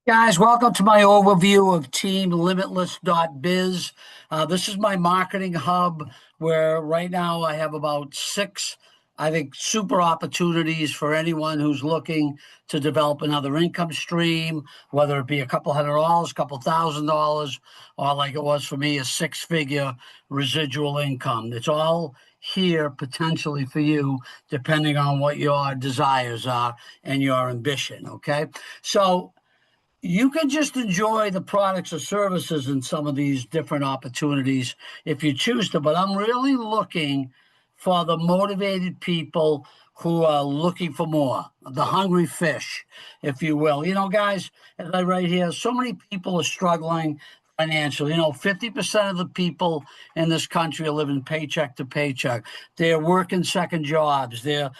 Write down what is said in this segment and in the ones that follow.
Guys, welcome to my overview of Team limitless.biz. This is my marketing hub where right now I have about six, I think, super opportunities for anyone who's looking to develop another income stream, whether it be a couple $100, couple $1,000, or like it was for me, a six-figure residual income. It's all here potentially for you, depending on what your desires are and your ambition. Okay. So, you can just enjoy the products or services in some of these different opportunities if you choose to. But I'm really looking for the motivated people who are looking for more, the hungry fish, if you will. Guys, as I write here, so many people are struggling financially. 50% of the people in this country are living paycheck to paycheck. They're working second jobs. They're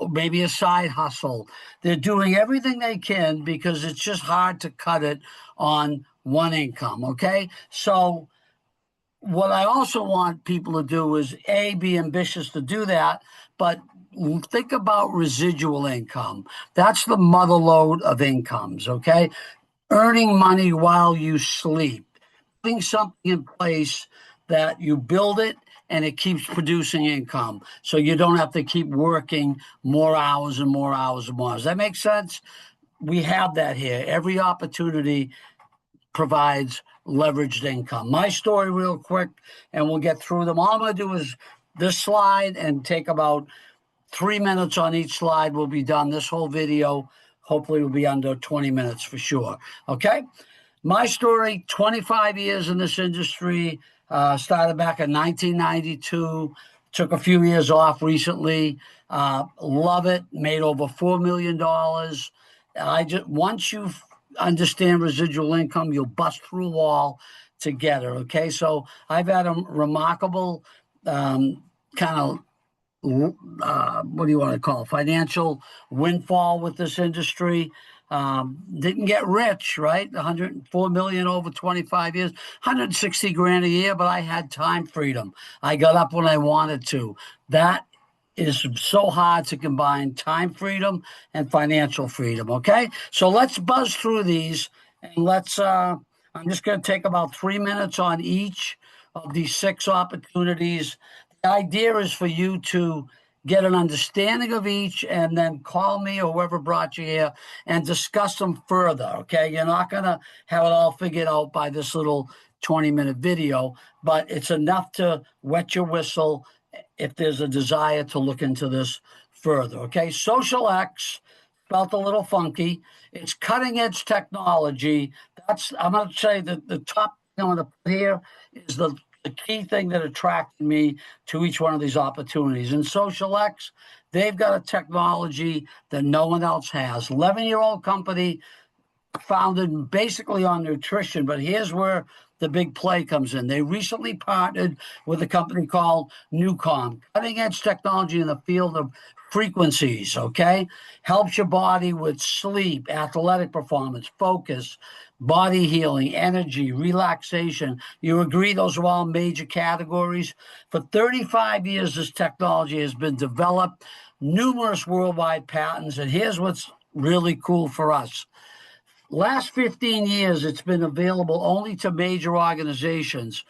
maybe a side hustle. They're doing everything they can because it's just hard to cut it on one income. Okay. So, what I also want people to do is be ambitious to do that, but think about residual income. That's the mother lode of incomes. Okay. Earning money while you sleep, putting something in place that you build it and it keeps producing income so you don't have to keep working more hours and more hours and more. Does that make sense? We have that here. Every opportunity provides leveraged income. My story, real quick, and we'll get through them. All I'm going to do is this slide and take about 3 minutes on each slide. Will be done. This whole video hopefully will be under 20 minutes for sure. Okay. My story, 25 years in this industry, started back in 1992, took a few years off recently. Love it, made over $4 million. Once you understand residual income, you'll bust through a wall to get it. Okay, so I've had a remarkable kind of what do you want to call it? Financial windfall with this industry. Didn't get rich, right? 104 million over 25 years, 160 grand a year, but I had time freedom. I got up when I wanted to. That is so hard to combine time freedom and financial freedom. Okay. So let's buzz through these and I'm just going to take about 3 minutes on each of these six opportunities. The idea is for you to get an understanding of each and then call me or whoever brought you here and discuss them further. Okay. You're not going to have it all figured out by this little 20-minute video, but it's enough to wet your whistle if there's a desire to look into this further. Okay. Social X, felt a little funky. It's cutting edge technology. I'm going to say that the top thing I'm going to put here is the key thing that attracted me to each one of these opportunities. In Social X, they've got a technology that no one else has. 11-year-old company founded basically on nutrition, but here's where the big play comes in. They recently partnered with a company called Newcom, cutting edge technology in the field of frequencies. Okay. Helps your body with sleep, athletic performance, focus, body healing, energy, relaxation. You agree those are all major categories? For 35 years, this technology has been developed, numerous worldwide patents. And here's what's really cool for us. Last 15 years, it's been available only to major organizations.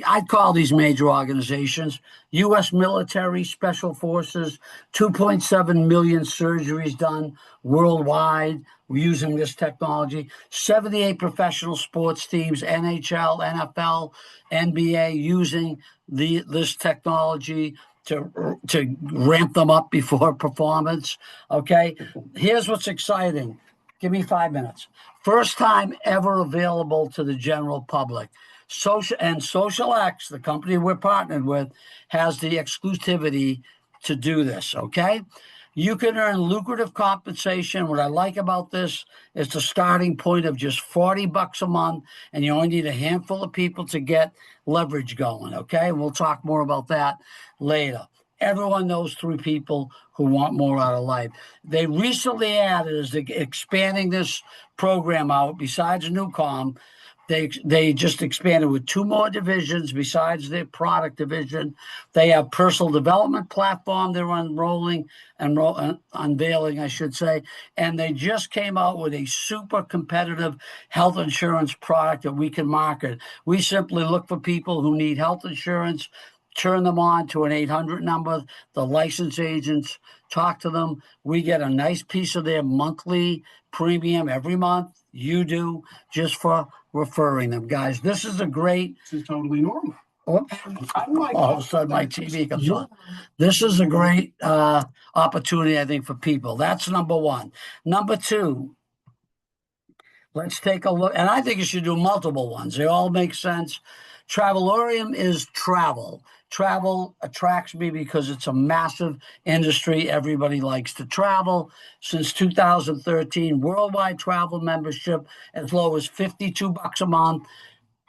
I'd call these major organizations: U.S. military, special forces, 2.7 million surgeries done worldwide using this technology, 78 professional sports teams, NHL, NFL, NBA, using this technology to ramp them up before performance. Okay, here's what's exciting. Give me 5 minutes. First time ever available to the general public. Social X, the company we're partnered with, has the exclusivity to do this. Okay. You can earn lucrative compensation. What I like about this is the starting point of just $40 a month, and you only need a handful of people to get leverage going. Okay. We'll talk more about that later. Everyone knows three people who want more out of life. They recently added, as they're expanding this program out, besides Newcom, They just expanded with two more divisions besides their product division. They have personal development platform they're unveiling, I should say, and they just came out with a super competitive health insurance product that we can market. We simply look for people who need health insurance, turn them on to an 800 number. The licensed agents talk to them. We get a nice piece of their monthly premium every month. You do, just for referring them, guys. This is a great. This is totally normal. All of a sudden, my TV comes on. This is a great opportunity, I think, for people. That's number one. Number two, let's take a look. And I think you should do multiple ones. They all make sense. Travelorium is travel. Travel attracts me because it's a massive industry. Everybody likes to travel. Since 2013, worldwide travel membership as low as $52 a month.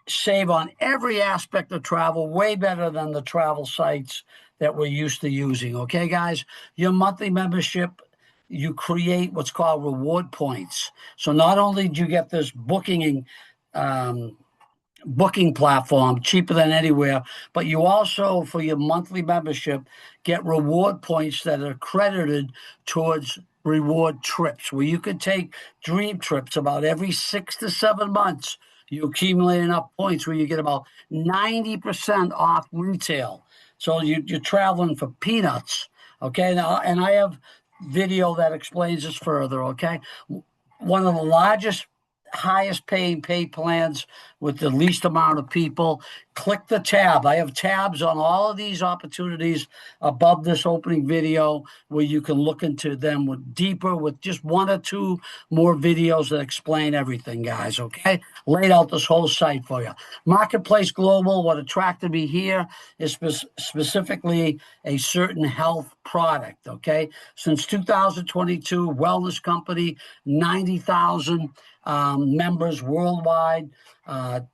Save on every aspect of travel, way better than the travel sites that we're used to using. Okay, guys? Your monthly membership, you create what's called reward points. So not only do you get this booking platform cheaper than anywhere, but you also, for your monthly membership, get reward points that are credited towards reward trips, where you could take dream trips about every 6 to 7 months. You accumulate enough points where you get about 90% off retail. So you're traveling for peanuts. Okay, now, and I have video that explains this further. Okay, one of the largest, highest pay plans with the least amount of people. Click the tab. I have tabs on all of these opportunities above this opening video where you can look into them with just one or two more videos that explain everything, guys. Okay, laid out this whole site for you. Marketplace Global. What attracted me here is specifically a certain health product. Okay, since 2022, wellness company, 90,000 members worldwide.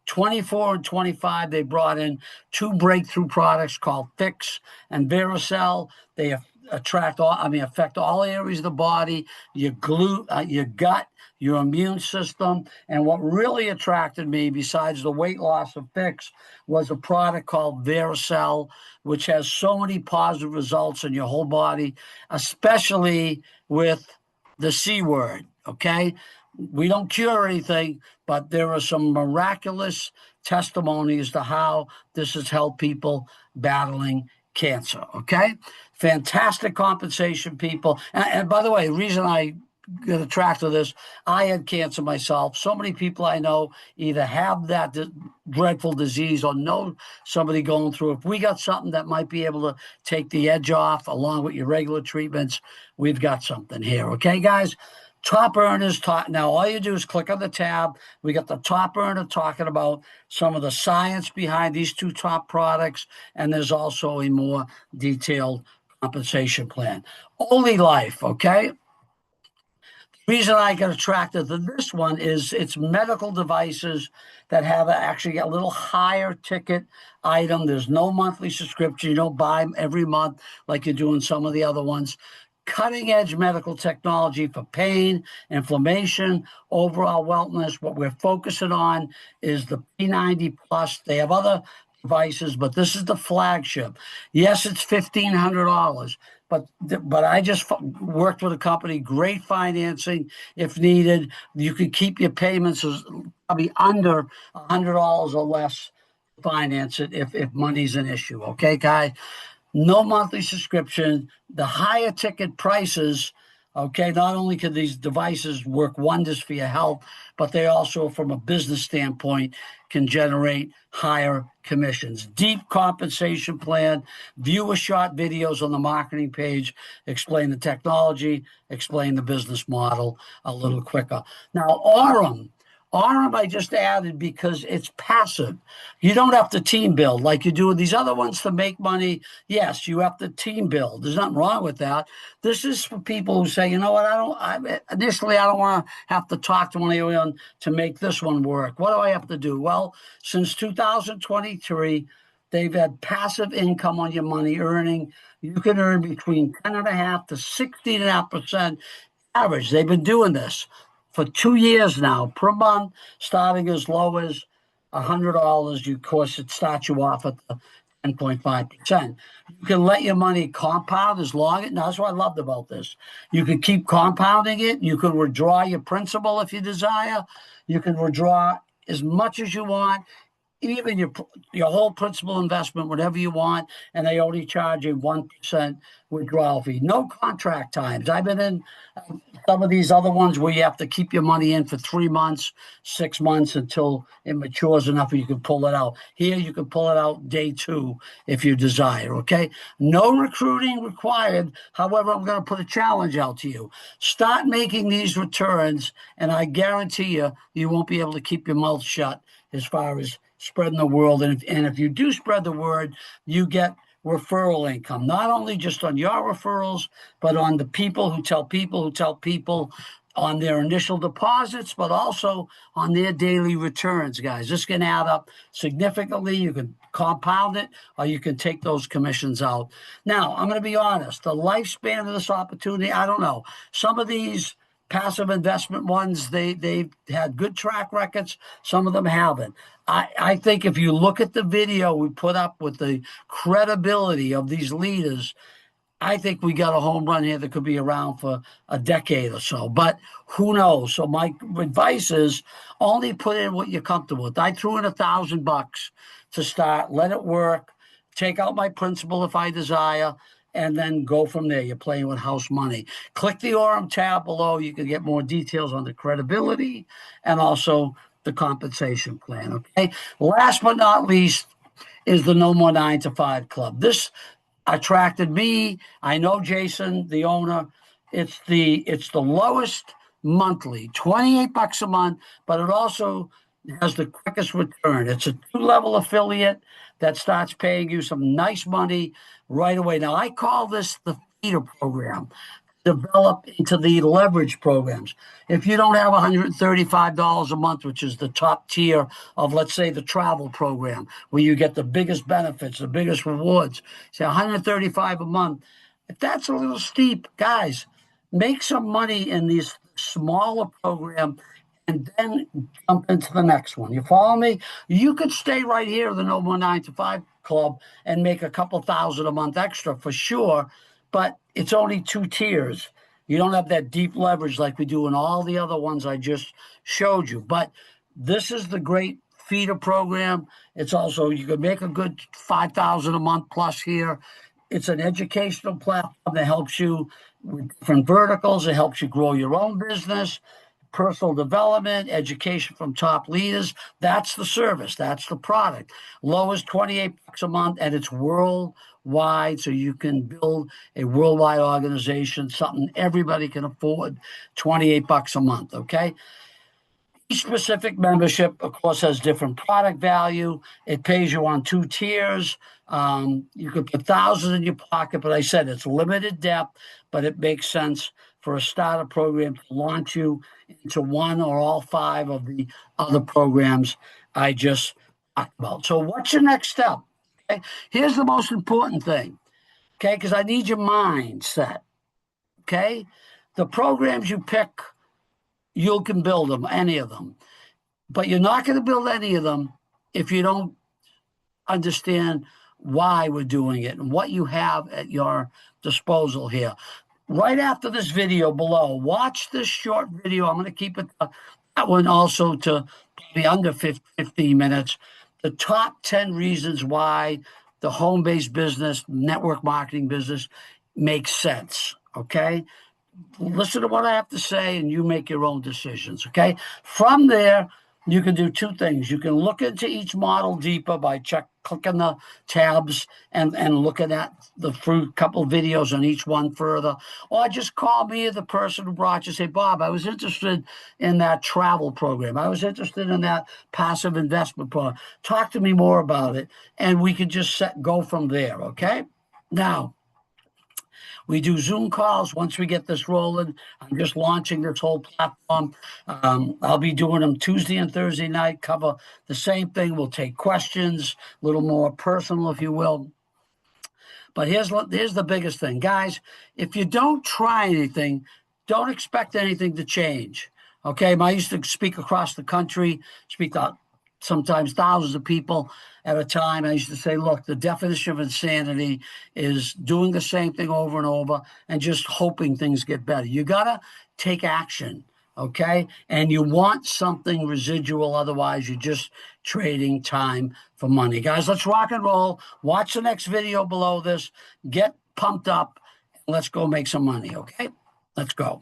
24 and 25, they brought in two breakthrough products called Fix and Vericel. They affect all areas of the body, your gut, your immune system. And what really attracted me, besides the weight loss of Fix, was a product called Vericel, which has so many positive results in your whole body, especially with the C word. Okay. We don't cure anything, but there are some miraculous testimonies to how this has helped people battling cancer. Okay, fantastic compensation, people. And by the way, the reason I get attracted to this, I had cancer myself. So many people I know either have that dreadful disease or know somebody going through. If we got something that might be able to take the edge off along with your regular treatments, we've got something here. Okay, guys? Top earners now all you do is click on the tab. We got the top earner talking about some of the science behind these two top products, and there's also a more detailed compensation plan. Only Life, okay? The reason I got attracted to this one is it's medical devices that have actually a little higher ticket item. There's no monthly subscription. You don't buy them every month like you do in some of the other ones. Cutting edge medical technology for pain, inflammation, overall wellness. What we're focusing on is the P90 Plus. They have other devices, but this is the flagship. Yes, it's $1,500, but I just worked with a company, great financing if needed. You could keep your payments as probably under $100 or less to finance it if money's an issue. Okay, guys? No monthly subscription, the higher ticket prices. Okay, not only can these devices work wonders for your health, but they also, from a business standpoint, can generate higher commissions. Deep compensation plan. View a short videos on the marketing page. Explain the technology. Explain the business model a little quicker. Now, Aurum I just added because it's passive. You don't have to team build like you do with these other ones to make money. Yes, you have to team build. There's nothing wrong with that. This is for people who say, you know what, I don't want to have to talk to anyone to make this one work. What do I have to do? Well, since 2023, they've had passive income on your money earning. You can earn between 10.5% to 16.5% average. They've been doing this for 2 years now, per month, starting as low as $100, of course, it starts you off at the 10.5%. You can let your money compound as long as, now that's what I loved about this. You can keep compounding it. You can withdraw your principal if you desire. You can withdraw as much as you want, even your whole principal investment, whatever you want, and they only charge you 1% withdrawal fee. No contract times. I've been in some of these other ones where you have to keep your money in for 3 months, 6 months until it matures enough and you can pull it out. Here, you can pull it out day 2 if you desire, okay? No recruiting required. However, I'm going to put a challenge out to you. Start making these returns, and I guarantee you, you won't be able to keep your mouth shut as far as spreading the word. And if you do spread the word, you get referral income, not only just on your referrals, but on the people who tell people on their initial deposits, but also on their daily returns, guys. This can add up significantly. You can compound it, or you can take those commissions out. Now, I'm going to be honest, the lifespan of this opportunity, I don't know. Some of these passive investment ones, they've had good track records. Some of them haven't. I think if you look at the video we put up with the credibility of these leaders, I think we got a home run here that could be around for a decade or so, but who knows? So my advice is only put in what you're comfortable with. I threw in $1,000 to start, let it work, take out my principal if I desire, and then go from there. You're playing with house money. Click the Orem tab below. You can get more details on the credibility and also the compensation plan, okay? Last but not least is the No More 9 to 5 Club. This attracted me. I know Jason, the owner. It's the lowest monthly, $28 a month, but it also has the quickest return. It's a 2-level affiliate that starts paying you some nice money right away. Now, I call this the feeder program, develop into the leverage programs. If you don't have $135 a month, which is the top tier of, let's say, the travel program, where you get the biggest benefits, the biggest rewards, say $135 a month. If that's a little steep, guys, make some money in these smaller programs and then jump into the next one. You follow me? You could stay right here in the No More 9 to 5 Club and make a couple thousand a month extra for sure, but it's only 2 tiers. You don't have that deep leverage like we do in all the other ones I just showed you. But this is the great feeder program. It's also, you can make a good $5,000 a month plus here. It's an educational platform that helps you with different verticals. It helps you grow your own business, personal development, education from top leaders. That's the service. That's the product. Low is $28 a month, and it's worldwide, so you can build a worldwide organization, something everybody can afford, $28 a month, okay? Each specific membership, of course, has different product value. It pays you on 2 tiers. You could put thousands in your pocket, but I said it's limited depth, but it makes sense for a starter program to launch you into one or all 5 of the other programs I just talked about. So what's your next step? Okay, here's the most important thing, okay, because I need your mindset, okay? The programs you pick, you can build them, any of them. But you're not going to build any of them if you don't understand why we're doing it and what you have at your disposal here. Right after this video below, watch this short video. I'm going to keep it that one also to probably under 15 minutes. The top 10 reasons why the home-based business, network marketing business makes sense, okay? Listen to what I have to say, and you make your own decisions, okay? From there, you can do 2 things. You can look into each model deeper by clicking the tabs and looking at the couple videos on each one further. Or just call me, the person who brought you, say, Bob, I was interested in that travel program. I was interested in that passive investment program. Talk to me more about it, and we can just go from there, okay? Now, we do Zoom calls once we get this rolling. I'm just launching this whole platform. I'll be doing them Tuesday and Thursday night, cover the same thing. We'll take questions, a little more personal, if you will. But here's the biggest thing. Guys, if you don't try anything, don't expect anything to change. Okay, I used to speak across the country, speak to sometimes thousands of people at a time. I used to say, look, the definition of insanity is doing the same thing over and over and just hoping things get better. You got to take action, okay? And you want something residual. Otherwise, you're just trading time for money. Guys, let's rock and roll. Watch the next video below this. Get pumped up. Let's go make some money, okay? Let's go.